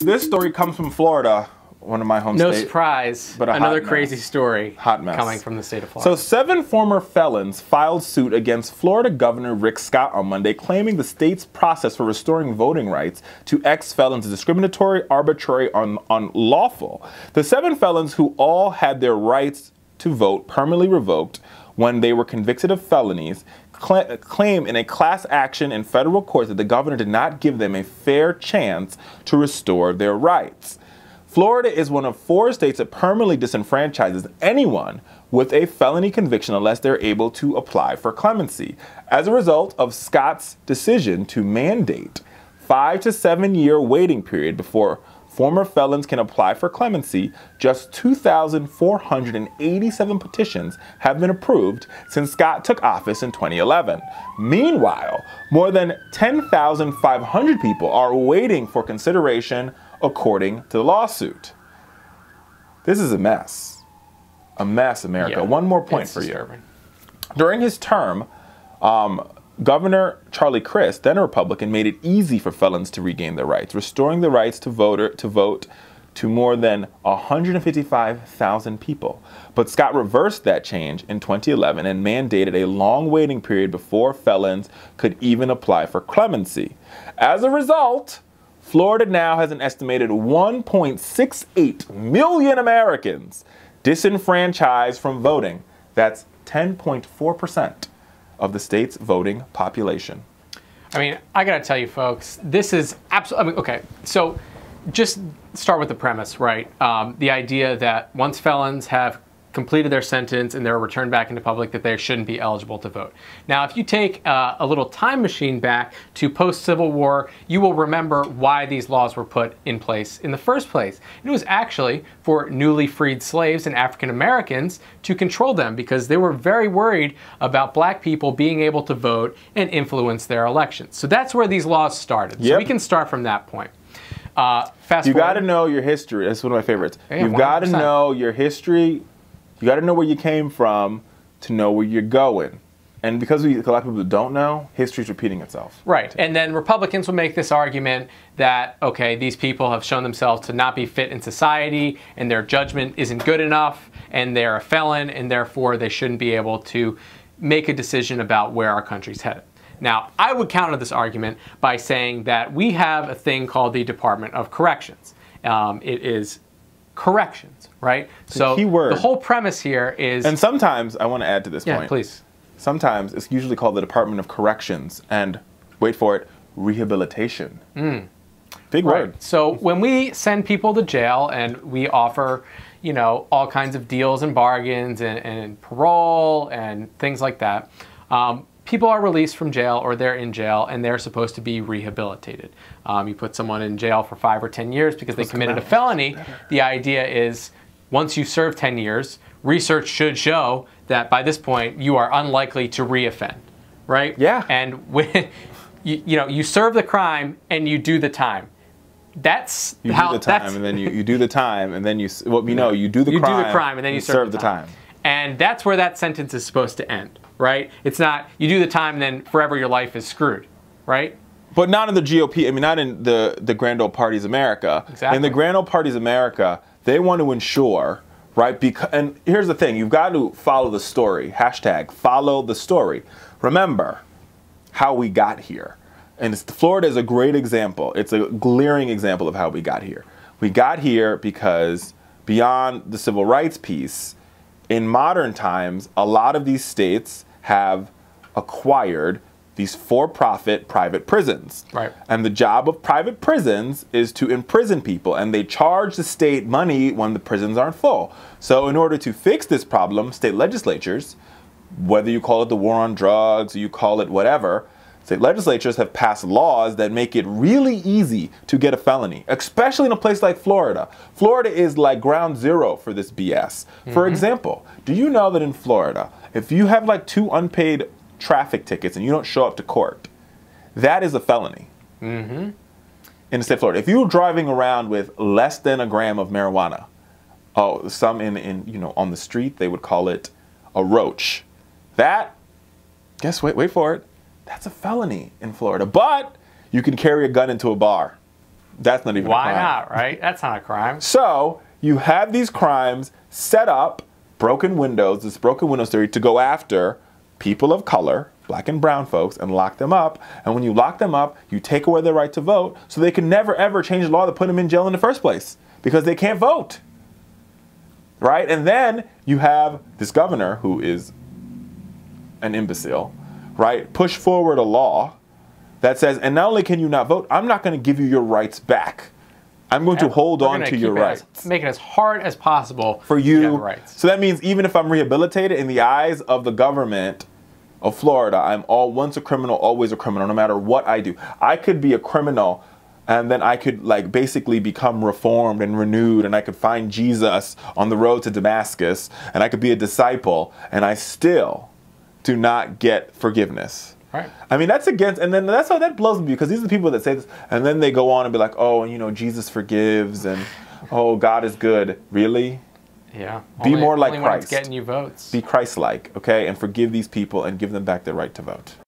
This story comes from Florida, one of my home states. No surprise, but another crazy story hot mess coming from the state of Florida. So 7 former felons filed suit against Florida Governor Rick Scott on Monday, claiming the state's process for restoring voting rights to ex-felons is discriminatory, arbitrary, unlawful. The 7 felons, who all had their rights to vote permanently revoked when they were convicted of felonies, claim in a class action in federal court that the governor did not give them a fair chance to restore their rights. Florida is one of 4 states that permanently disenfranchises anyone with a felony conviction unless they're able to apply for clemency. As a result of Scott's decision to mandate 5 to 7 year waiting period before former felons can apply for clemency, just 2,487 petitions have been approved since Scott took office in 2011. Meanwhile, more than 10,500 people are waiting for consideration according to the lawsuit. This is a mess. A mess, America. Yeah, one more point for disturbing. you. During his term, Governor Charlie Crist, then a Republican, made it easy for felons to regain their rights, restoring the rights to vote to more than 155,000 people. But Scott reversed that change in 2011 and mandated a long waiting period before felons could even apply for clemency. As a result, Florida now has an estimated 1.68 million Americans disenfranchised from voting. That's 10.4% of the state's voting population. I mean, I gotta tell you folks, this is absolutely, okay, so just start with the premise, right? The idea that once felons have completed their sentence and they're returned back into public, that they shouldn't be eligible to vote. Now, if you take a little time machine back to post-Civil War, you will remember why these laws were put in place in the first place. It was actually for newly freed slaves and African Americans to control them because they were very worried about black people being able to vote and influence their elections. So that's where these laws started. Yep. So we can start from that point. You got to know your history. That's one of my favorites. Yeah, You've got to know your history. You got to know where you came from to know where you're going. And because a lot of people don't know, history's repeating itself. Right. And then Republicans will make this argument that, okay, these people have shown themselves to not be fit in society and their judgment isn't good enough and they're a felon and therefore they shouldn't be able to make a decision about where our country's headed. Now, I would counter this argument by saying that we have a thing called the Department of Corrections. It is corrections, right? So the whole premise here is... And sometimes, I want to add to this point. Yeah, please. Sometimes it's usually called the Department of Corrections and, wait for it, rehabilitation. Big word. So when we send people to jail and we offer, you know, all kinds of deals and bargains and parole and things like that, people are released from jail or they're in jail and they're supposed to be rehabilitated. You put someone in jail for 5 or 10 years because they committed a felony. The idea is once you serve 10 years, research should show that by this point you are unlikely to reoffend, right? Yeah. And when you serve the crime and you do the time. That's you do the time and then you do the time and then you do the crime and then you serve the time. And that's where that sentence is supposed to end, right? It's not you do the time and then forever your life is screwed, right? But not in the GOP. I mean, not in the Grand Old Party's America. Exactly. In the Grand Old Party's America, they want to ensure, right? And here's the thing: you've got to follow the story. Hashtag follow the story. Remember how we got here. And Florida is a great example. It's a glaring example of how we got here. We got here because beyond the civil rights piece, in modern times, a lot of these states have acquired these for-profit private prisons. Right. And the job of private prisons is to imprison people, and they charge the state money when the prisons aren't full. So in order to fix this problem, state legislatures, whether you call it the war on drugs, or you call it whatever, state legislatures have passed laws that make it really easy to get a felony, especially in a place like Florida. Florida is like ground zero for this BS. For example, do you know that in Florida, if you have like 2 unpaid traffic tickets and you don't show up to court, that is a felony in the state of Florida. If you're driving around with less than a gram of marijuana, some on the street, they would call it a roach. That, wait for it, that's a felony in Florida. But you can carry a gun into a bar. That's not even a crime. Why not, right? That's not a crime. So you have these crimes set up, broken windows, this broken windows theory, to go after people of color, black and brown folks, and lock them up. And when you lock them up, you take away their right to vote, so they can never ever change the law that put them in jail in the first place, because they can't vote. Right? And then you have this governor who is an imbecile, right? Push forward a law that says, and not only can you not vote, I'm not going to give you your rights back. I'm going to hold on to your rights. Make it as hard as possible for you. To have rights. So that means even if I'm rehabilitated, in the eyes of the government of Florida, I'm once a criminal, always a criminal, no matter what I do. I could be a criminal, and then I could like basically become reformed and renewed, and I could find Jesus on the road to Damascus, and I could be a disciple, and I still do not get forgiveness. Right. I mean, that's against, and then that's how that blows me, because these are the people that say this, and then they go on and be like, oh, you know, Jesus forgives, and oh, God is good. Really? Yeah. Be more like Christ. Christ. Getting you votes. Be Christ-like, okay, and forgive these people and give them back their right to vote.